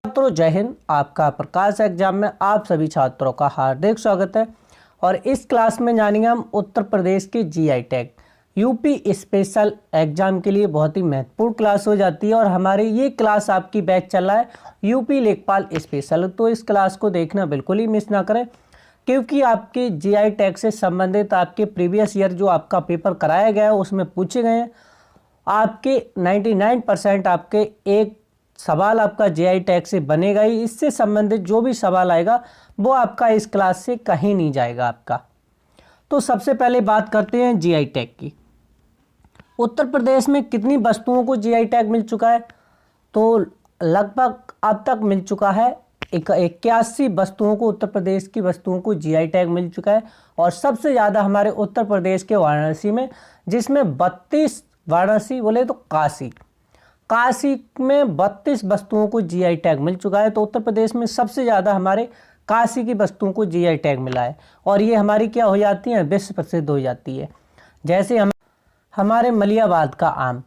छात्रों जय हिंद। आपका प्रकाश एग्जाम में आप सभी छात्रों का हार्दिक स्वागत है। और इस क्लास में जानेंगे हम उत्तर प्रदेश के GI tag UP special exam के लिए बहुत ही महत्वपूर्ण क्लास हो जाती है। और हमारी ये क्लास आपकी बैच चल रहा है यूपी लेखपाल स्पेशल, तो इस क्लास को देखना बिल्कुल ही मिस ना करें, क्योंकि आपके जीआई टैग से संबंधित आपके प्रीवियस ईयर जो आपका पेपर कराया गया है उसमें पूछे गए हैं आपके 99% आपके एक सवाल आपका जीआई टैग से बनेगा ही। इससे संबंधित जो भी सवाल आएगा वो आपका इस क्लास से कहीं नहीं जाएगा आपका। तो सबसे पहले बात करते हैं जीआई टैग की। उत्तर प्रदेश में कितनी वस्तुओं को जीआई टैग मिल चुका है? तो लगभग अब तक मिल चुका है 81 वस्तुओं को, उत्तर प्रदेश की वस्तुओं को जीआई टैग मिल चुका है। और सबसे ज़्यादा हमारे उत्तर प्रदेश के वाराणसी में, जिसमें 32, वाराणसी बोले तो काशी में 32 वस्तुओं को जीआई टैग मिल चुका है। तो उत्तर प्रदेश में सबसे ज़्यादा हमारे काशी की वस्तुओं को जीआई टैग मिला है। और ये हमारी क्या हो जाती है, विश्व प्रसिद्ध हो जाती है। जैसे हमारे मलियाबाद का आम,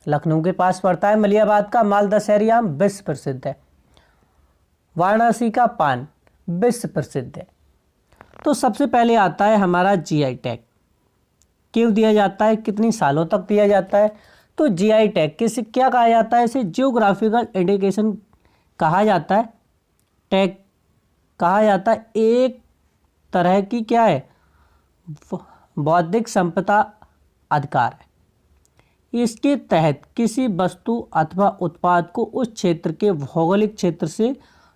लखनऊ के पास पड़ता है, मलियाबाद का माल दशहरी आम विश्व प्रसिद्ध है। वाराणसी का पान विश्व प्रसिद्ध है। तो सबसे पहले आता है हमारा जीआई टैग। क्यों दिया जाता है, कितनी सालों तक दिया जाता है? तो जीआई टैग किसे क्या कहा जाता है? इसे जियोग्राफिकल इंडिकेशन कहा जाता है। टैग कहा जाता है एक तरह की क्या है, बौद्धिक संपदा अधिकार है। इसके तहत किसी वस्तु अथवा उत्पाद को उस क्षेत्र के भौगोलिक क्षेत्र से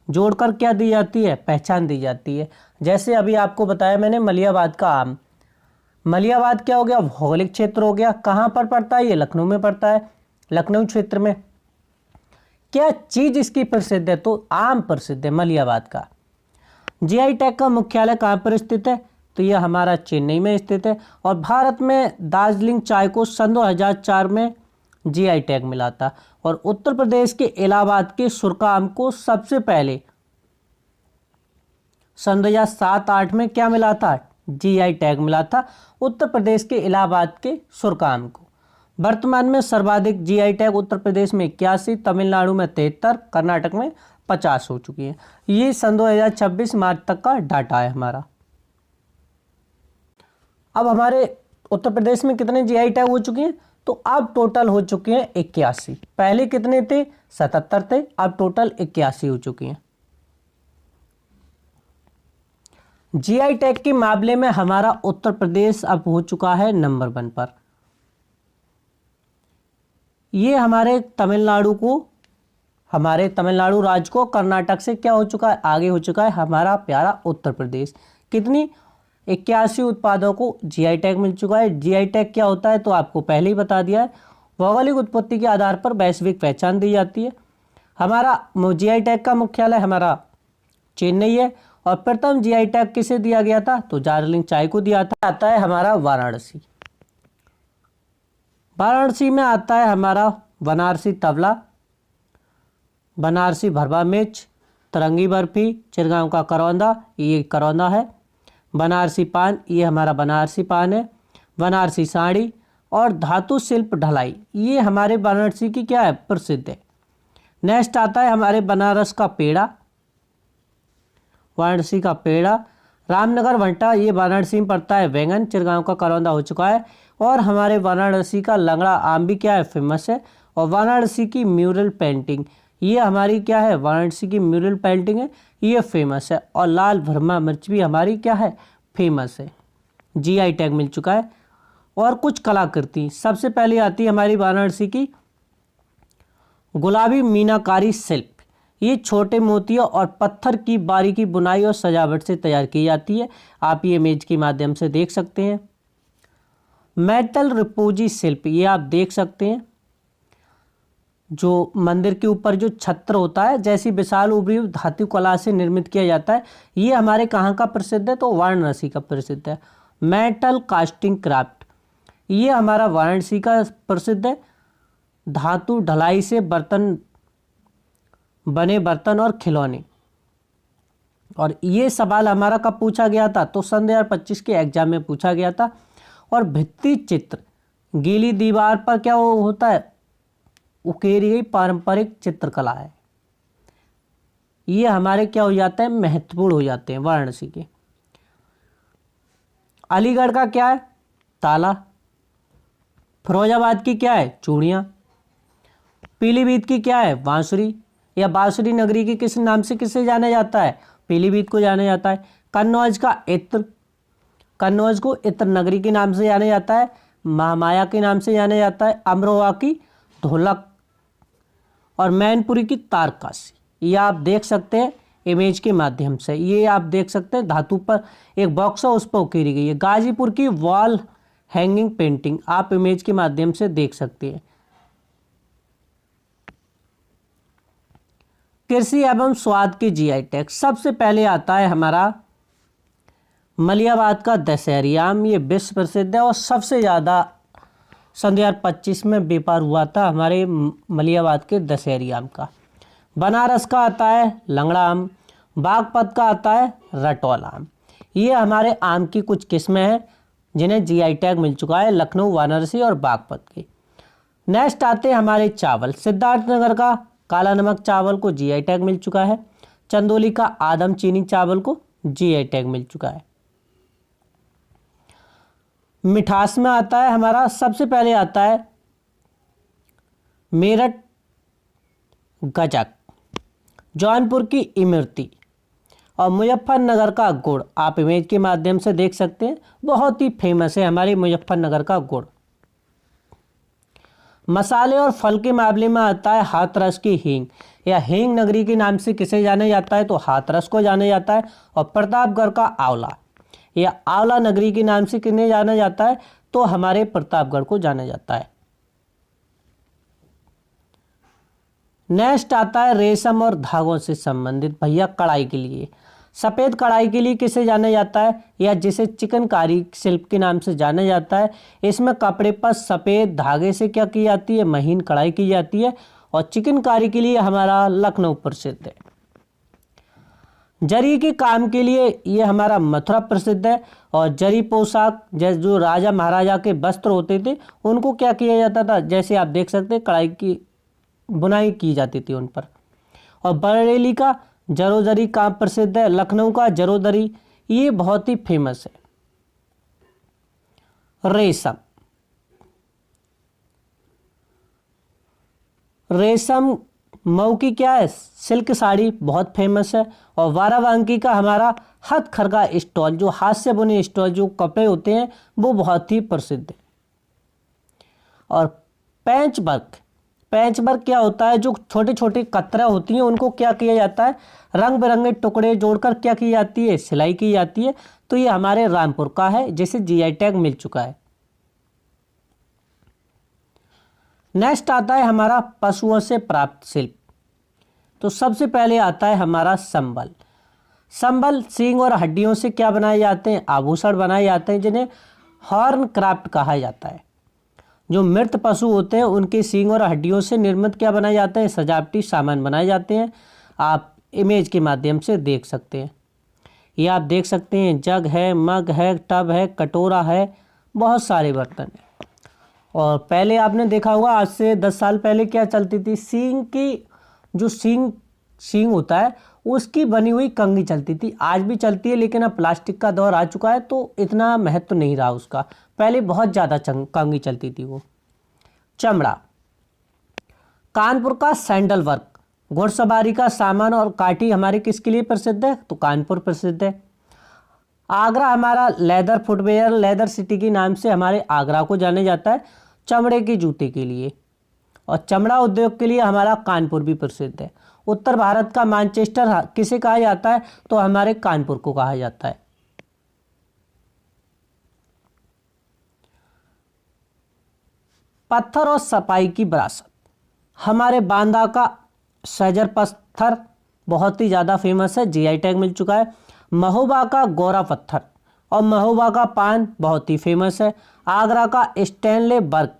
जोड़कर क्या दी जाती है, पहचान दी जाती है। जैसे अभी आपको बताया मैंने मलियाबाद का आम, मलियाबाद क्या हो गया, भौगोलिक क्षेत्र हो गया। कहाँ पर पड़ता है? ये लखनऊ में पड़ता है, लखनऊ क्षेत्र में। क्या चीज इसकी प्रसिद्ध है? तो आम प्रसिद्ध है मलियाबाद का। जीआई टैग का मुख्यालय कहाँ पर स्थित है? तो यह हमारा चेन्नई में स्थित है। और भारत में दार्जिलिंग चाय को सन 2004 में जीआई टैग मिला था। और उत्तर प्रदेश के इलाहाबाद के सुरखा आम को सबसे पहले सन 2007-8 में क्या मिला था, जीआई टैग मिला था उत्तर प्रदेश के इलाहाबाद के सुरखा आम को। वर्तमान में सर्वाधिक जीआई टैग उत्तर प्रदेश में 81, तमिलनाडु में 73, कर्नाटक में 50 हो चुकी है। ये सन 2026 मार्च तक का डाटा है हमारा। अब हमारे उत्तर प्रदेश में कितने जीआई टैग हो चुके हैं? तो अब टोटल हो चुके हैं 81। पहले कितने थे? 77 थे, अब टोटल 81 हो चुके हैं। जीआई टैग के मामले में हमारा उत्तर प्रदेश अब हो चुका है नंबर 1 पर। ये हमारे तमिलनाडु राज्य को कर्नाटक से क्या हो चुका है, आगे हो चुका है हमारा प्यारा उत्तर प्रदेश। कितनी? 81 उत्पादों को जीआई टैग मिल चुका है। जीआई टैग क्या होता है तो आपको पहले ही बता दिया है। भौगोलिक उत्पत्ति के आधार पर वैश्विक पहचान दी जाती है। हमारा जीआई टैग का मुख्यालय हमारा चेन्नई है। और प्रथम जीआई टैग किसे दिया गया था? तो दार्जिलिंग चाय को दिया था। आता है हमारा वाराणसी। वाराणसी में आता है हमारा बनारसी तवला, बनारसी भरवा मिर्च, तरंगी बर्फी, चिरगांव का करौंदा, ये करौंदा है। बनारसी पान, ये हमारा बनारसी पान है। बनारसी साड़ी और धातु शिल्प ढलाई, ये हमारे वाराणसी की क्या है, प्रसिद्ध है। नेक्स्ट आता है हमारे बनारस का पेड़ा, वाराणसी का पेड़ा। रामनगर भंटा, ये वाराणसी में पड़ता है। बैंगन, चिरगांव का करौंदा हो चुका है। और हमारे वाराणसी का लंगड़ा आम भी क्या है, फेमस है। और वाराणसी की म्यूरल पेंटिंग, ये हमारी क्या है, वाराणसी की म्यूरल पेंटिंग है, ये फेमस है। और लाल भरमा मिर्च भी हमारी क्या है, फेमस है, जीआई टैग मिल चुका है। और कुछ कलाकृति, सबसे पहले आती है हमारी वाराणसी की गुलाबी मीनाकारी शिल्प। ये छोटे मोतियों और पत्थर की बारीकी बुनाई और सजावट से तैयार की जाती है। आप ये इमेज के माध्यम से देख सकते हैं। मेटल रिपोजी शिल्प, ये आप देख सकते हैं, जो मंदिर के ऊपर जो छत्र होता है, जैसी विशाल उभरी धातु कला से निर्मित किया जाता है। ये हमारे कहाँ का प्रसिद्ध है? तो वाराणसी का प्रसिद्ध है। मेटल कास्टिंग क्राफ्ट, ये हमारा वाराणसी का प्रसिद्ध है। धातु ढलाई से बने बर्तन और खिलौने। और ये सवाल हमारा कब पूछा गया था? तो सन 2025 के एग्जाम में पूछा गया था। और भित्ति चित्र, गीली दीवार पर क्या होता है, उकेरी गई पारंपरिक चित्रकला है। ये हमारे क्या हो जाते हैं, महत्वपूर्ण हो जाते हैं वाराणसी के। अलीगढ़ का क्या है, ताला। फिरोजाबाद की क्या है, चूड़ियाँ। पीलीभीत की क्या है, बांसुरी, या बांसुरी नगरी के किस नाम से किसे जाना जाता है, पीलीभीत को जाना जाता है। कन्नौज का इत्र, कन्नौज को इत्र नगरी के नाम से जाना जाता है, महामाया के नाम से जाना जाता है। अमरोहा की ढोलक, और मैनपुरी की तारकासी। ये आप देख सकते हैं इमेज के माध्यम से, ये आप देख सकते हैं धातु पर एक बॉक्स है उस पर उकेरी गई है। गाजीपुर की वॉल हैंगिंग पेंटिंग आप इमेज के माध्यम से देख सकते हैं। कृषि एवं स्वाद की जीआई टैग, सबसे पहले आता है हमारा मलियाबाद का दशहरी आम। ये विश्व प्रसिद्ध है और सबसे ज़्यादा सन 2025 में व्यापार हुआ था हमारे मलियाबाद के दशहरी आम का। बनारस का आता है लंगड़ा आम। बागपत का आता है रटौल आम। ये हमारे आम की कुछ किस्में हैं जिन्हें जीआई टैग मिल चुका है, लखनऊ, वाराणसी और बागपत के। नेक्स्ट आते हैं हमारे चावल। सिद्धार्थनगर का काला नमक चावल को जीआई टैग मिल चुका है। चंदौली का आदम चीनी चावल को जीआई टैग मिल चुका है। मिठास में आता है हमारा, सबसे पहले आता है मेरठ गजक, जौनपुर की इमरती और मुजफ्फरनगर का गुड़। आप इमेज के माध्यम से देख सकते हैं, बहुत ही फेमस है हमारे मुजफ्फरनगर का गुड़। मसाले और फल के मामले में आता है हाथरस की हींग, या हींग नगरी के नाम से किसे जाना जाता है, तो हाथरस को जाना जाता है। और प्रतापगढ़ का आंवला, या आंवला नगरी के नाम से किन्हें जाना जाता है, तो हमारे प्रतापगढ़ को जाना जाता है। नेक्स्ट आता है रेशम और धागों से संबंधित भैया कढ़ाई के लिए। सफ़ेद कढ़ाई के लिए किसे जाना जाता है, या जिसे चिकनकारी शिल्प के नाम से जाना जाता है। इसमें कपड़े पर सफ़ेद धागे से क्या की जाती है, महीन कढ़ाई की जाती है। और चिकनकारी के लिए हमारा लखनऊ प्रसिद्ध है। जरी के काम के लिए ये हमारा मथुरा प्रसिद्ध है। और जरी पोशाक, जैसे जो राजा महाराजा के वस्त्र होते थे उनको क्या किया जाता था, जैसे आप देख सकते हैं कढ़ाई की बुनाई की जाती थी उन पर। और बरेली का जरोदरी काम प्रसिद्ध है। लखनऊ का जरोदरी ये बहुत ही फेमस है। रेशम, रेशम मऊ की क्या है, सिल्क साड़ी बहुत फेमस है। और बाराबंकी का हमारा हथकरघा स्टॉल, जो हाथ से बुने स्टॉल जो कपड़े होते हैं वो बहुत ही प्रसिद्ध है। और पैंच वर्क, पैंच वर्क क्या होता है, जो छोटे छोटे कतरा होती हैं उनको क्या किया जाता है, रंग बिरंगे टुकड़े जोड़कर क्या की जाती है, सिलाई की जाती है। तो ये हमारे रामपुर का है जिसे जीआई टैग मिल चुका है। नेक्स्ट आता है हमारा पशुओं से प्राप्त शिल्प। तो सबसे पहले आता है हमारा संबल। संबल सींग और हड्डियों से क्या बनाए जाते हैं, आभूषण बनाए जाते हैं जिन्हें हॉर्न क्राफ्ट कहा जाता है। जो मृत पशु होते हैं उनके सींग और हड्डियों से निर्मित क्या बनाए जाते हैं, सजावटी सामान बनाए जाते हैं। आप इमेज के माध्यम से देख सकते हैं। ये आप देख सकते हैं जग है, मग है, टब है, कटोरा है, बहुत सारे बर्तन हैं। और पहले आपने देखा होगा आज से 10 साल पहले क्या चलती थी, सींग की जो सींग होता है उसकी बनी हुई कंघी चलती थी। आज भी चलती है लेकिन अब प्लास्टिक का दौर आ चुका है तो इतना महत्व नहीं रहा उसका। पहले बहुत ज़्यादा कंघी चलती थी वो। चमड़ा, कानपुर का सैंडल वर्क, घुड़सवारी का सामान और काठी हमारे किसके लिए प्रसिद्ध है, तो कानपुर प्रसिद्ध है। आगरा हमारा लेदर फुटवेयर, लेदर सिटी के नाम से हमारे आगरा को जाने जाता है चमड़े के जूते के लिए। और चमड़ा उद्योग के लिए हमारा कानपुर भी प्रसिद्ध है। उत्तर भारत का मैनचेस्टर किसे कहा जाता है, तो हमारे कानपुर को कहा जाता है। पत्थर और सफाई की विरासत, हमारे बांदा का सजर पत्थर बहुत ही ज़्यादा फेमस है, जीआई टैग मिल चुका है। महोबा का गोरा पत्थर और महोबा का पान बहुत ही फेमस है। आगरा का स्टेनले वर्क,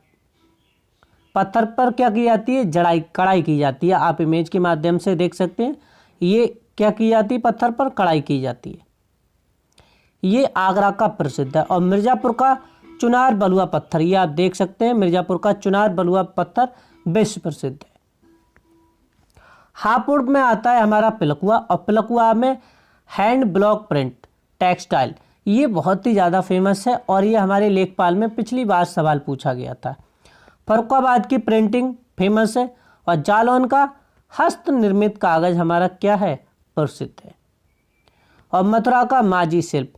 पत्थर पर क्या की जाती है, कढ़ाई की जाती है। आप इमेज के माध्यम से देख सकते हैं ये क्या की जाती है, पत्थर पर कढ़ाई की जाती है। ये आगरा का प्रसिद्ध है। और मिर्ज़ापुर का चुनार बलुआ पत्थर, ये आप देख सकते हैं मिर्ज़ापुर का चुनार बलुआ पत्थर विश्व प्रसिद्ध है। हापुड़ में आता है हमारा पिलकुआ, और पिलकुआ में हैंड ब्लॉक प्रिंट टेक्सटाइल, ये बहुत ही ज़्यादा फेमस है और ये हमारे लेखपाल में पिछली बार सवाल पूछा गया था। फर्रुखाबाद की प्रिंटिंग फेमस है, और जालौन का हस्त निर्मित कागज हमारा क्या है, प्रसिद्ध है। और मथुरा का माझी शिल्प,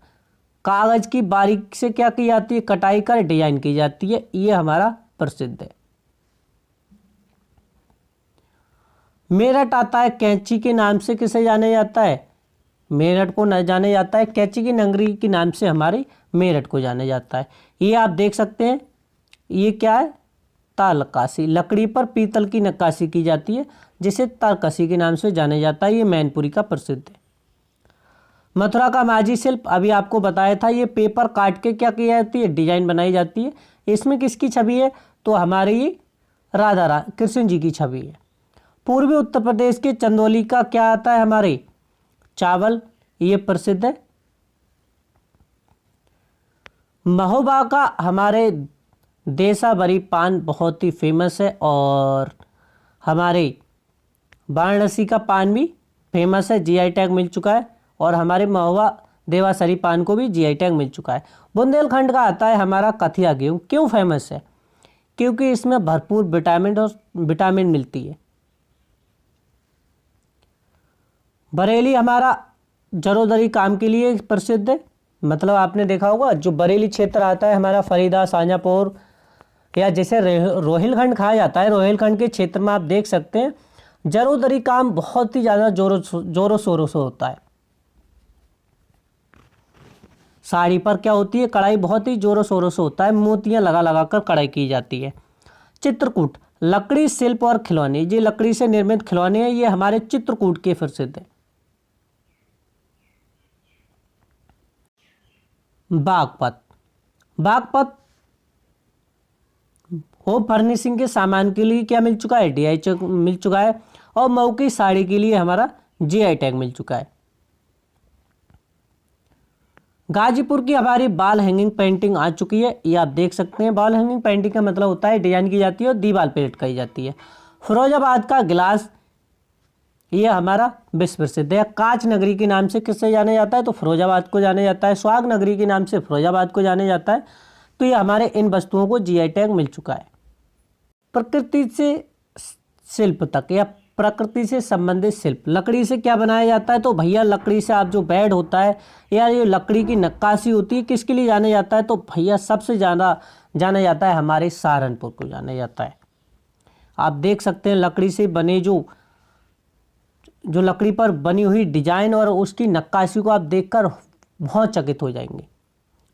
कागज की बारीक से क्या की जाती है, कटाई कर डिजाइन की जाती है, ये हमारा प्रसिद्ध है। मेरठ आता है कैंची के नाम से, किसे जाने जाता है, मेरठ को न जाने जाता है कैंची की नगरी के नाम से, हमारे मेरठ को जाने जाता है। ये आप देख सकते हैं, ये क्या है, तारकसी, लकड़ी पर पीतल की नक्काशी की जाती है जिसे तारकसी के नाम से जाने जाता है, ये मैनपुरी का प्रसिद्ध है। मथुरा का माझी शिल्प अभी आपको बताया था, ये पेपर काट के क्या की जाती है, डिजाइन बनाई जाती है। इसमें किसकी छवि है, तो हमारी राधा कृष्ण जी की छवि है। पूर्वी उत्तर प्रदेश के चंदौली का क्या आता है, हमारे चावल, ये प्रसिद्ध है। महोबा का हमारे देसाबरी पान बहुत ही फेमस है, और हमारे वाराणसी का पान भी फेमस है, जीआई टैग मिल चुका है, और हमारे महोबा देवासरी पान को भी जीआई टैग मिल चुका है। बुंदेलखंड का आता है हमारा कथिया गेहूँ, क्यों फेमस है, क्योंकि इसमें भरपूर विटामिन मिलती है। बरेली हमारा जरोदरी काम के लिए प्रसिद्ध है, मतलब आपने देखा होगा जो बरेली क्षेत्र आता है हमारा फरीदा, शाजापुर, या जैसे रोहिलखंड कहा जाता है, रोहिलखंड के क्षेत्र में आप देख सकते हैं जरोदरी काम बहुत ही ज़्यादा जोरों शोरों से होता है। साड़ी पर क्या होती है, कढ़ाई बहुत ही जोरों शोरों से होता है, मोतियां लगा लगा कर कढ़ाई की जाती है। चित्रकूट, लकड़ी शिल्प और खिलौने, ये लकड़ी से निर्मित खिलौने हैं, ये हमारे चित्रकूट के प्रसिद्ध है। बागपत, बागपत होम फर्निशिंग के सामान के लिए क्या मिल चुका है, डीआई मिल चुका है, और मऊ की साड़ी के लिए हमारा जीआई टैग मिल चुका है। गाजीपुर की हमारी बाल हैंगिंग पेंटिंग आ चुकी है, ये आप देख सकते हैं। बाल हैंगिंग पेंटिंग का मतलब होता है डिजाइन की जाती है और दीवार पे लटकाई जाती है। फिरोजाबाद का गिलास, ये हमारा विश्व प्रसिद्ध है। कांच नगरी के नाम से किससे जाने जाता है, तो फिरोजाबाद को जाने जाता है। सुहाग नगरी के नाम से फिरोजाबाद को जाने जाता है। तो ये हमारे इन वस्तुओं को जीआई टैग मिल चुका है। प्रकृति से शिल्प तक या प्रकृति से संबंधित शिल्प, लकड़ी से क्या बनाया जाता है, तो भैया लकड़ी से आप जो बेड होता है या ये लकड़ी की नक्काशी होती है, किसके लिए जाने जाता है, तो भैया सबसे ज़्यादा जाना जाता है हमारे सहारनपुर को जाना जाता है। आप देख सकते हैं लकड़ी से बने जो लकड़ी पर बनी हुई डिजाइन और उसकी नक्काशी को आप देखकर बहुत चकित हो जाएंगे,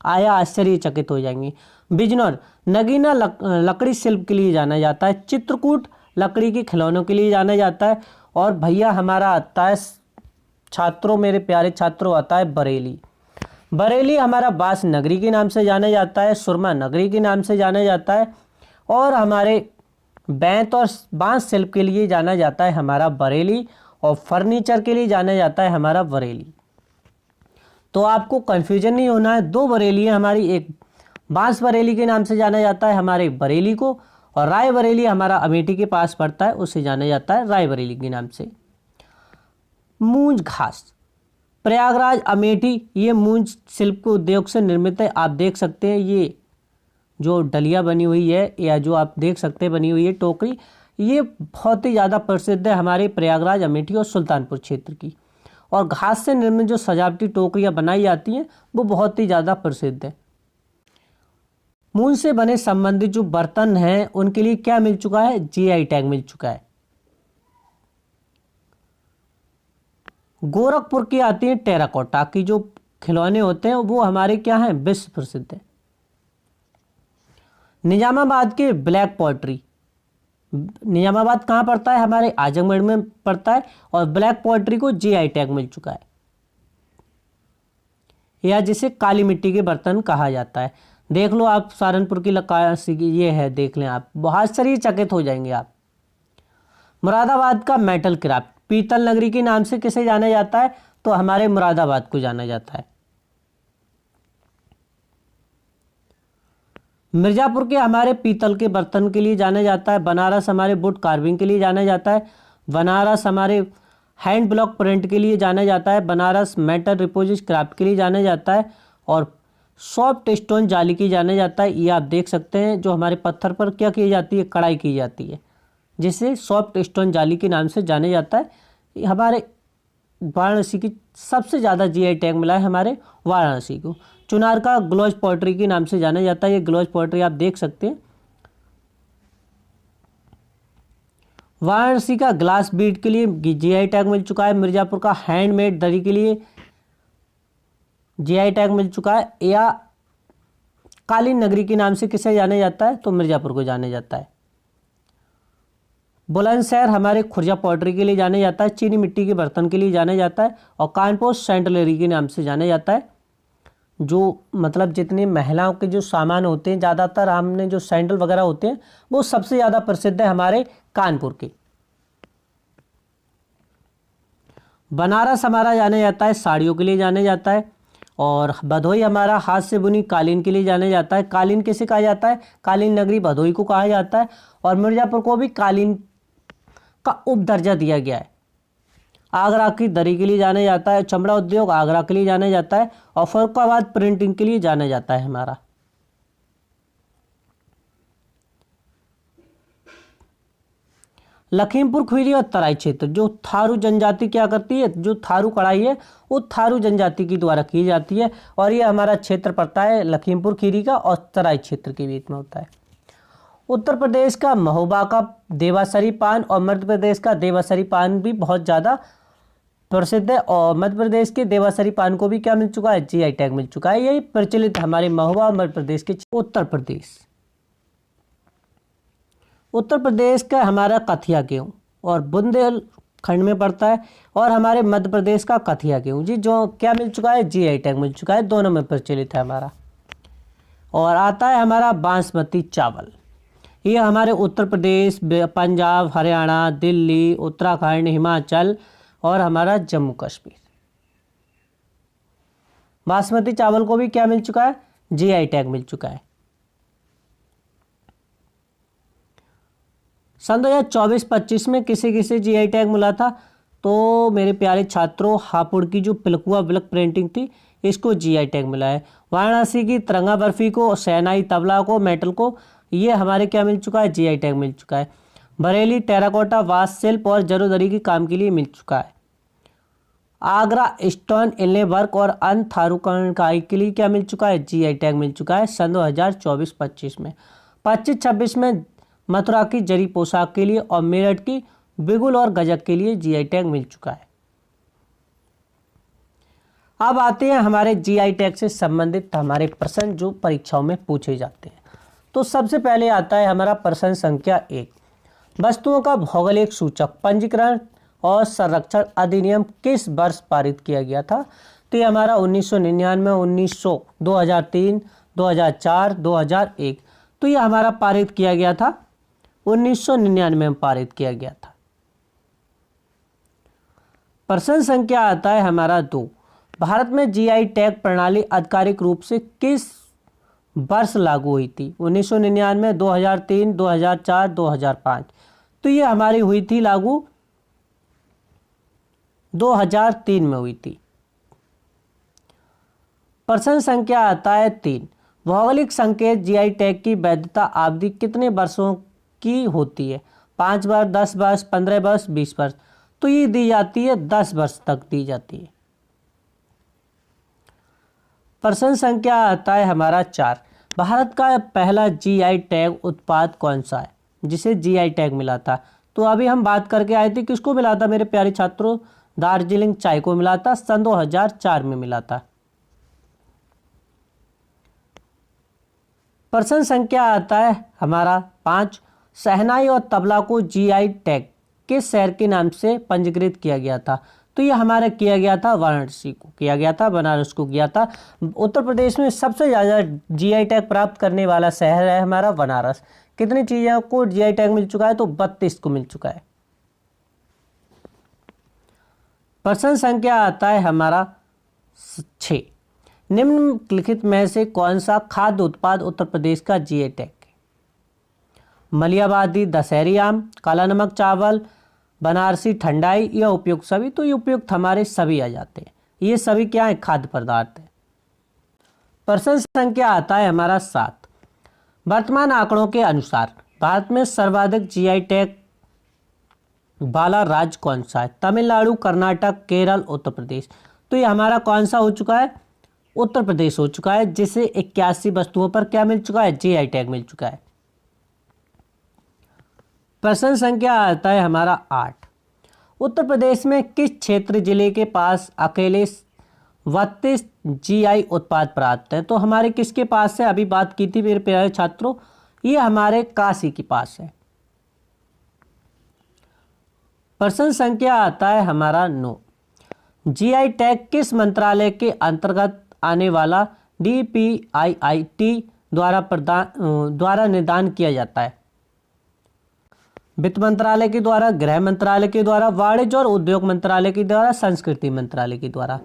आया आश्चर्यचकित हो जाएंगे। बिजनौर नगीना लकड़ी शिल्प के लिए जाना जाता है। चित्रकूट लकड़ी के खिलौनों के लिए जाना जाता है। और भैया हमारा आता है छात्रों, मेरे प्यारे छात्रों, आता है बरेली। बरेली हमारा बांस नगरी के नाम से जाना जाता है, सुरमा नगरी के नाम से जाना जाता है, और हमारे बैंत और बांस शिल्प के लिए जाना जाता है हमारा बरेली, और फर्नीचर के लिए जाना जाता है हमारा बरेली। तो आपको कन्फ्यूजन नहीं होना है, दो बरेली है हमारी, एक बांस बरेली के नाम से जाना जाता है हमारे बरेली को, और राय बरेली हमारा अमेठी के पास पड़ता है, उससे जाना जाता है राय बरेली के नाम से। मूंज घास, प्रयागराज अमेठी, ये मूंज शिल्प के उद्योग से निर्मित है। आप देख सकते हैं ये जो डलिया बनी हुई है या जो आप देख सकते हैं बनी हुई है टोकरी, ये बहुत ही ज़्यादा प्रसिद्ध है हमारे प्रयागराज अमेठी और सुल्तानपुर क्षेत्र की। और घास से निर्मित जो सजावटी टोकरियाँ बनाई जाती हैं वो बहुत ही ज़्यादा प्रसिद्ध है। मूंज से बने संबंधित जो बर्तन हैं उनके लिए क्या मिल चुका है, जीआई टैग मिल चुका है। गोरखपुर की आती है टेराकोटा की जो खिलौने होते हैं, वो हमारे क्या हैं, विश्व प्रसिद्ध है। निजामाबाद के ब्लैक पॉटरी, निजामाबाद कहाँ पड़ता है, हमारे आजमगढ़ में पड़ता है, और ब्लैक पॉटरी को जीआई टैग मिल चुका है, या जिसे काली मिट्टी के बर्तन कहा जाता है। देख लो आप सहारनपुर की नक्काशी, ये है, देख लें आप, बहुत आश्चर्यचकित हो जाएंगे आप। मुरादाबाद का मेटल क्राफ्ट, पीतल नगरी के नाम से किसे जाना जाता है, तो हमारे मुरादाबाद को जाना जाता है। मिर्जापुर के हमारे पीतल के बर्तन के लिए जाना जाता है। बनारस हमारे वुड कार्विंग के लिए जाना जाता है। बनारस हमारे हैंड ब्लॉक प्रिंट के लिए जाना जाता है, बनारस मेटल रिपोजिस क्राफ्ट के लिए जाना जाता है, और सॉफ्ट स्टोन जाली की जाना जाता है। ये आप देख सकते हैं जो हमारे पत्थर पर क्या की जाती है, कढ़ाई की जाती है, जिसे सॉफ्ट स्टोन जाली के नाम से जाना जाता है। ये हमारे वाराणसी की सबसे ज़्यादा जीआई टैग मिला है हमारे वाराणसी को। चुनार का ग्लोज पॉटरी के नाम से जाना जाता है, ये ग्लोज पॉटरी आप देख सकते हैं। वाराणसी का ग्लास बीड के लिए जीआई टैग मिल चुका है। मिर्ज़ापुर का हैंडमेड दरी के लिए जीआई टैग मिल चुका है। या कालीन नगरी के नाम से किसे जाना जाता है, तो मिर्ज़ापुर को जाना जाता है। बुलंदशहर हमारे खुर्जा पॉटरी के लिए जाना जाता है, चीनी मिट्टी के बर्तन के लिए जाना जाता है, और कानपुर सैंडलरी के नाम से जाना जाता है। जो मतलब जितने महिलाओं के जो सामान होते हैं, ज़्यादातर हमने जो सैंडल वगैरह होते हैं वो सबसे ज़्यादा प्रसिद्ध है हमारे कानपुर के। बनारस हमारा जाना जाता है साड़ियों के लिए जाना जाता है, और भदोही हमारा हाथ से बुनी कालीन के लिए जाना जाता है। कालीन किसे कहा जाता है, कालीन नगरी भदोही को कहा जाता है। और मिर्ज़ापुर को भी कालीन का उपदर्जा दिया गया है। आगरा की दरी के लिए जाना जाता है, चमड़ा उद्योग आगरा के लिए जाना जाता है, और फर्रुखाबाद प्रिंटिंग के लिए जाना जाता है हमारा। लखीमपुर खीरी और तराई क्षेत्र, जो थारू जनजाति क्या करती है, जो थारू कढ़ाई है वो थारू जनजाति की द्वारा की जाती है, और ये हमारा क्षेत्र पड़ता है लखीमपुर खीरी का और तराई क्षेत्र के बीच में होता है। उत्तर प्रदेश का महोबा का देवासरी पान और मध्य प्रदेश का देवासरी पान भी बहुत ज़्यादा प्रसिद्ध है, और मध्य प्रदेश के देवासरी पान को भी क्या मिल चुका है, जीआई टैग मिल चुका है। यही प्रचलित हमारे महोबा मध्य प्रदेश के। उत्तर प्रदेश का हमारा कथिया गेहूँ और बुंदेलखंड में पड़ता है, और हमारे मध्य प्रदेश का कथिया गेहूँ जी जो क्या मिल चुका है, जीआई टैग मिल चुका है, दोनों में प्रचलित है हमारा। और आता है हमारा बासमती चावल, ये हमारे उत्तर प्रदेश, पंजाब, हरियाणा, दिल्ली, उत्तराखंड, हिमाचल और हमारा जम्मू कश्मीर। बासमती चावल को भी क्या मिल चुका है, जीआई टैग मिल चुका है। सन 2024-25 में किसे किसे जीआई टैग मिला था, तो मेरे प्यारे छात्रों हापुड़ की जो पिलकुआ ब्लॉक प्रिंटिंग थी इसको जीआई टैग मिला है। वाराणसी की तिरंगा बर्फी को, शहनाई तबला को, मेटल को, ये हमारे क्या मिल चुका है, जीआई टैग मिल चुका है। बरेली टेराकोटा वास शिल्प और जरोदरी के काम के लिए मिल चुका है। आगरा स्टोन इनले वर्क और अन्य थारू कढ़ाई के लिए क्या मिल चुका है, जीआई टैग मिल चुका है सन 2024-25 में। 25-26 में मथुरा की जरी पोशाक के लिए और मेरठ की बिगुल और गजक के लिए जीआई टैग मिल चुका है। अब आते हैं हमारे जीआई टैग से संबंधित हमारे प्रश्न जो परीक्षाओं में पूछे जाते हैं। तो सबसे पहले आता है हमारा प्रश्न संख्या 1, वस्तुओं का भौगोलिक सूचक पंजीकरण और संरक्षण अधिनियम किस वर्ष पारित किया गया था, तो ये हमारा 1999, 1900, 2003, 2004, 2001। तो ये हमारा पारित किया गया था 1999 में पारित किया गया था। प्रश्न संख्या आता है हमारा 2, भारत में जीआई टैग प्रणाली आधिकारिक रूप से किस वर्ष लागू हुई थी, 1999, 2003, 2004, 2005। तो ये हमारी हुई थी लागू 2003 में हुई थी। प्रश्न संख्या आता है 3, भौगोलिक संकेत जीआई टैग की वैधता अवधि कितने वर्षों की होती है, 5 वर्ष, 10 वर्ष, 15 वर्ष, 20 वर्ष। तो ये दी जाती है 10 वर्ष तक दी जाती है। प्रश्न संख्या आता है हमारा 4, भारत का पहला जीआई टैग उत्पाद कौन सा है जिसे जीआई टैग मिला था। तो अभी हम बात करके आए थे किसको मिला था मेरे प्यारे छात्रों, दार्जिलिंग चाय को मिला था, सन 2004 में मिला था। प्रश्न संख्या आता है हमारा 5, शहनाई और तबला को जीआई टैग किस शहर के नाम से पंजीकृत किया गया था। तो ये हमारा किया गया था वाराणसी को किया गया था, बनारस को किया था। उत्तर प्रदेश में सबसे ज़्यादा जीआई टैग प्राप्त करने वाला शहर है हमारा बनारस। कितनी चीज़ों को जीआई टैग मिल चुका है, तो 32 को मिल चुका है। प्रश्न संख्या आता है हमारा 6, निम्नलिखित में से कौन सा खाद्य उत्पाद उत्तर प्रदेश का जीआई टैग है, मलियाबादी दशहरी आम, काला नमक चावल, बनारसी ठंडाई या उपयुक्त सभी, तो ये उपयुक्त हमारे सभी आ जाते हैं। ये सभी क्या है, खाद्य पदार्थ है। प्रश्न संख्या आता है हमारा 7। वर्तमान आंकड़ों के अनुसार भारत में सर्वाधिक जीआई टैग वाला राज्य कौन सा है? तमिलनाडु, कर्नाटक, केरल, उत्तर प्रदेश। तो ये हमारा कौन सा हो चुका है? उत्तर प्रदेश हो चुका है, जिसे 81 वस्तुओं पर क्या मिल चुका है? जीआई टैग मिल चुका है। प्रश्न संख्या आता है हमारा 8। उत्तर प्रदेश में किस क्षेत्र जिले के पास अकेले 32 जीआई उत्पाद प्राप्त है? तो हमारे किसके पास है? अभी बात की थी मेरे प्यारे छात्रों, ये हमारे काशी के पास है। प्रश्न संख्या आता है हमारा 9। जीआई टैग किस मंत्रालय के अंतर्गत आने वाला DPIIT द्वारा निदान किया जाता है? वित्त मंत्रालय के द्वारा, गृह मंत्रालय के द्वारा, वाणिज्य और उद्योग मंत्रालय के द्वारा, संस्कृति मंत्रालय के द्वारा।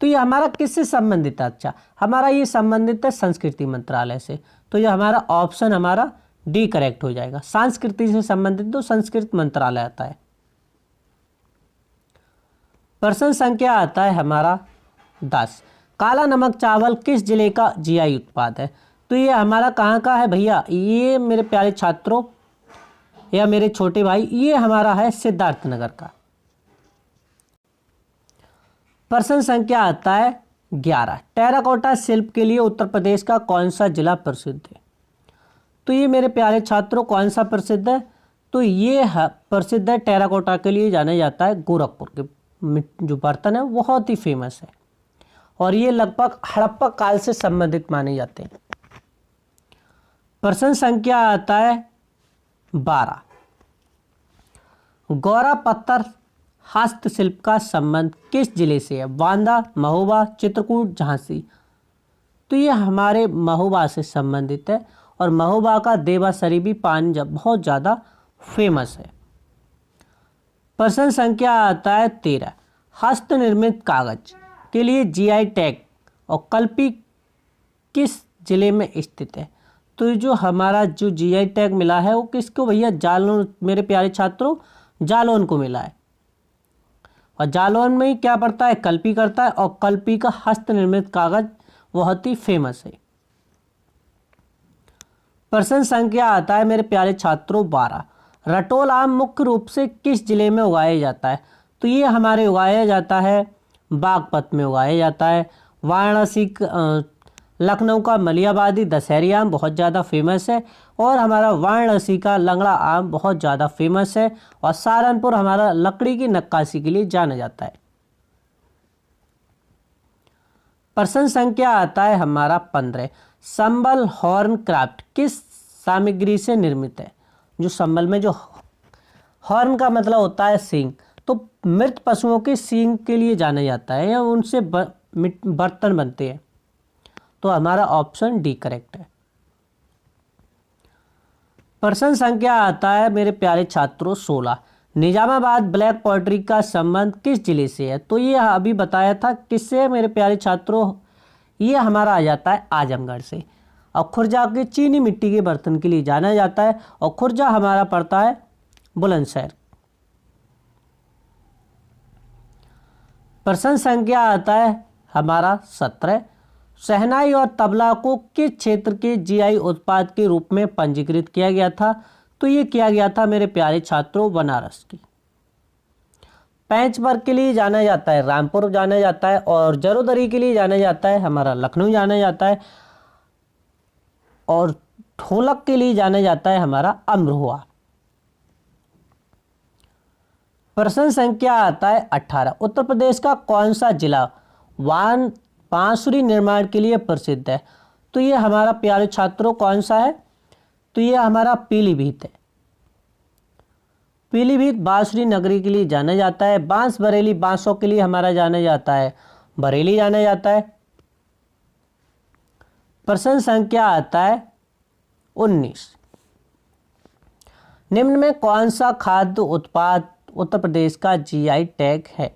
तो ये हमारा किससे संबंधित है? अच्छा, हमारा ये संबंधित है संस्कृति मंत्रालय से। तो ये हमारा ऑप्शन हमारा डी करेक्ट हो जाएगा। संस्कृति से संबंधित तो संस्कृत मंत्रालय आता है। प्रश्न संख्या आता है हमारा 10। काला नमक चावल किस जिले का जीआई उत्पाद है? तो ये हमारा कहाँ का है भैया? ये मेरे प्यारे छात्रों या मेरे छोटे भाई, ये हमारा है सिद्धार्थनगर का। प्रश्न संख्या आता है 11। टेराकोटा शिल्प के लिए उत्तर प्रदेश का कौन सा जिला प्रसिद्ध है? तो ये मेरे प्यारे छात्रों कौन सा प्रसिद्ध है? तो ये प्रसिद्ध है, टेराकोटा के लिए जाना जाता है गोरखपुर के जो बर्तन है बहुत ही फेमस है, और ये लगभग हड़प्पा काल से संबंधित माने जाते हैं। प्रश्न संख्या आता है 12। गौरा पत्थर हस्तशिल्प का संबंध किस जिले से है? बांदा, महोबा, चित्रकूट, झांसी। तो ये हमारे महोबा से संबंधित है, और महोबा का देवासरी भी पान बहुत ज़्यादा फेमस है। प्रश्न संख्या आता है 13। हस्त निर्मित कागज के लिए जीआई टैग और कल्पी किस जिले में स्थित है? तो जो हमारा जो जीआई टैग मिला है वो किसको भैया? जालौन, मेरे प्यारे छात्रों जालौन को मिला है। और जालौन में ही क्या पड़ता है? कल्पी करता है, और कल्पी का हस्त निर्मित कागज बहुत ही फेमस है। प्रश्न संख्या आता है मेरे प्यारे छात्रों 12। रटोल आम मुख्य रूप से किस जिले में उगाया जाता है? तो ये हमारे उगाया जाता है बागपत में उगाया जाता है। वाराणसी, लखनऊ का मलियाबादी दशहरी आम बहुत ज़्यादा फेमस है, और हमारा वाराणसी का लंगड़ा आम बहुत ज़्यादा फेमस है, और सहारनपुर हमारा लकड़ी की नक्काशी के लिए जाना जाता है। प्रश्न संख्या आता है हमारा 15। संबल हॉर्न क्राफ्ट किस सामग्री से निर्मित है? जो संबल में जो हॉर्न का मतलब होता है सींग, तो मृत पशुओं के सींग के लिए जाना जाता है, या उनसे बर्तन बनते हैं। तो हमारा ऑप्शन डी करेक्ट है। प्रश्न संख्या आता है मेरे प्यारे छात्रों 16। निजामाबाद ब्लैक पॉटरी का संबंध किस जिले से है? तो ये अभी बताया था किससे है मेरे प्यारे छात्रों? ये हमारा आ जाता है आजमगढ़ से। और खुर्जा के चीनी मिट्टी के बर्तन के लिए जाना जाता है, और खुर्जा हमारा पड़ता है बुलंदशहर। प्रश्न संख्या आता है हमारा 17। शहनाई और तबला को किस क्षेत्र के जीआई उत्पाद के रूप में पंजीकृत किया गया था? तो ये किया गया था मेरे प्यारे छात्रों बनारस की। पैंच वर्क के लिए जाना जाता है रामपुर जाना जाता है, और जरोदरी के लिए जाना जाता है हमारा लखनऊ जाना जाता है, और ढोलक के लिए जाना जाता है हमारा अमरोहा। प्रश्न संख्या आता है 18। उत्तर प्रदेश का कौन सा जिला बांसुरी निर्माण के लिए प्रसिद्ध है? तो ये हमारा प्यारे छात्रों कौन सा है? तो ये हमारा पीलीभीत है। पीलीभीत बांसुरी नगरी के लिए जाना जाता है। बांस बरेली बांसों के लिए हमारा जाना जाता है बरेली जाना जाता है। प्रश्न संख्या आता है 19। निम्न में कौन सा खाद्य उत्पाद उत्तर प्रदेश का जीआई टैग है?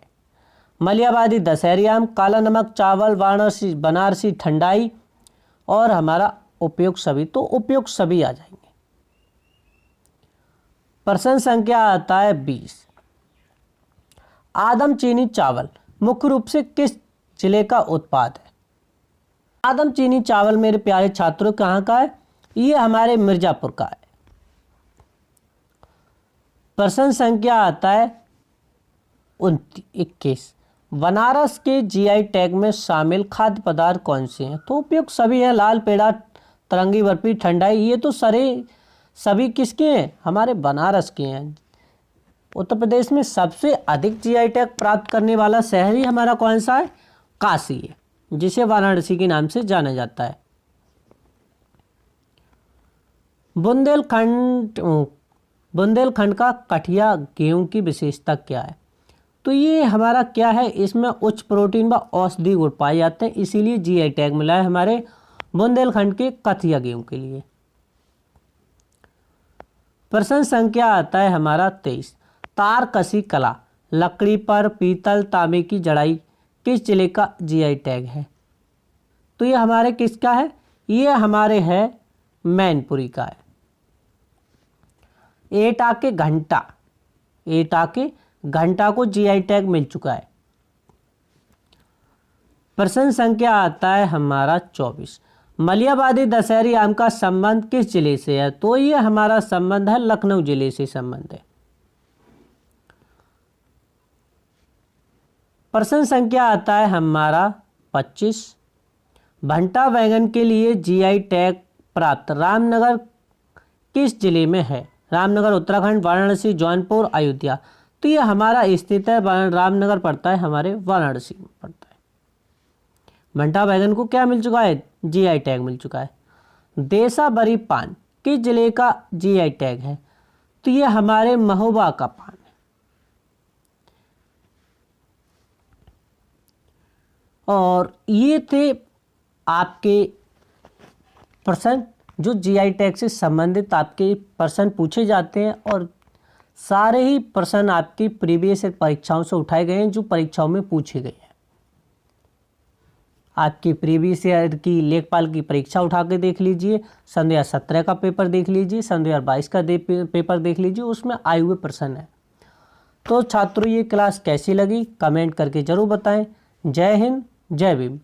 मलियाबादी दशहरी आम, काला नमक चावल, वाराणसी बनारसी ठंडाई, और हमारा उपयुक्त सभी। तो उपयुक्त सभी आ जाएंगे। प्रश्न संख्या आता है 20। आदम चीनी चावल मुख्य रूप से किस जिले का उत्पाद है? आदम चीनी चावल मेरे प्यारे छात्रों कहाँ का है? ये हमारे मिर्जापुर का है। प्रश्न संख्या आता है 21। बनारस के जीआई टैग में शामिल खाद्य पदार्थ कौन से हैं? तो उपयुक्त सभी हैं। लाल पेड़ा, तरंगी बर्फी, ठंडाई, ये तो सभी किसके हैं? हमारे बनारस के हैं। उत्तर प्रदेश में सबसे अधिक जीआई टैग प्राप्त करने वाला शहर ही हमारा कौन सा है? काशी है, जिसे वाराणसी के नाम से जाना जाता है। बुंदेलखंड का कठिया गेहूं की विशेषता क्या है? तो ये हमारा क्या है? इसमें उच्च प्रोटीन व औषधि गुण पाए जाते हैं, इसीलिए जीआई टैग मिला है हमारे बुंदेलखंड के कठिया गेहूं के लिए। प्रश्न संख्या आता है हमारा 23। तारकशी कला लकड़ी पर पीतल तांबे की जड़ाई किस जिले का जीआई टैग है? तो ये हमारे किसका है? ये हमारे है मैनपुरी का है। एटा के घंटा को जीआई टैग मिल चुका है। प्रश्न संख्या आता है हमारा 24। मलियाबादी दशहरी आम का संबंध किस जिले से है? तो ये हमारा संबंध है लखनऊ जिले से संबंध है। प्रश्न संख्या आता है हमारा 25। भंटा बैंगन के लिए जीआई टैग प्राप्त रामनगर किस जिले में है? रामनगर उत्तराखंड, वाराणसी, जौनपुर, अयोध्या। तो ये हमारा स्थित है रामनगर पड़ता है, हमारे वाराणसी में पड़ता है। भंटा बैंगन को क्या मिल चुका है? जीआई टैग मिल चुका है। देसाबरी पान किस जिले का जीआई टैग है? तो ये हमारे महोबा का पान है। और ये थे आपके प्रश्न जो जीआई टैग से संबंधित आपके प्रश्न पूछे जाते हैं, और सारे ही प्रश्न आपकी प्रीवियस परीक्षाओं से उठाए गए हैं जो परीक्षाओं में पूछे गए हैं। आपकी प्रीवियस ईयर की लेखपाल की परीक्षा उठा के देख लीजिए, सन 2017 का पेपर देख लीजिए, सन 2022 का पेपर देख लीजिए, उसमें आए हुए प्रश्न है। तो छात्रों, ये क्लास कैसी लगी कमेंट करके ज़रूर बताएं। जय हिंद, जय भीम।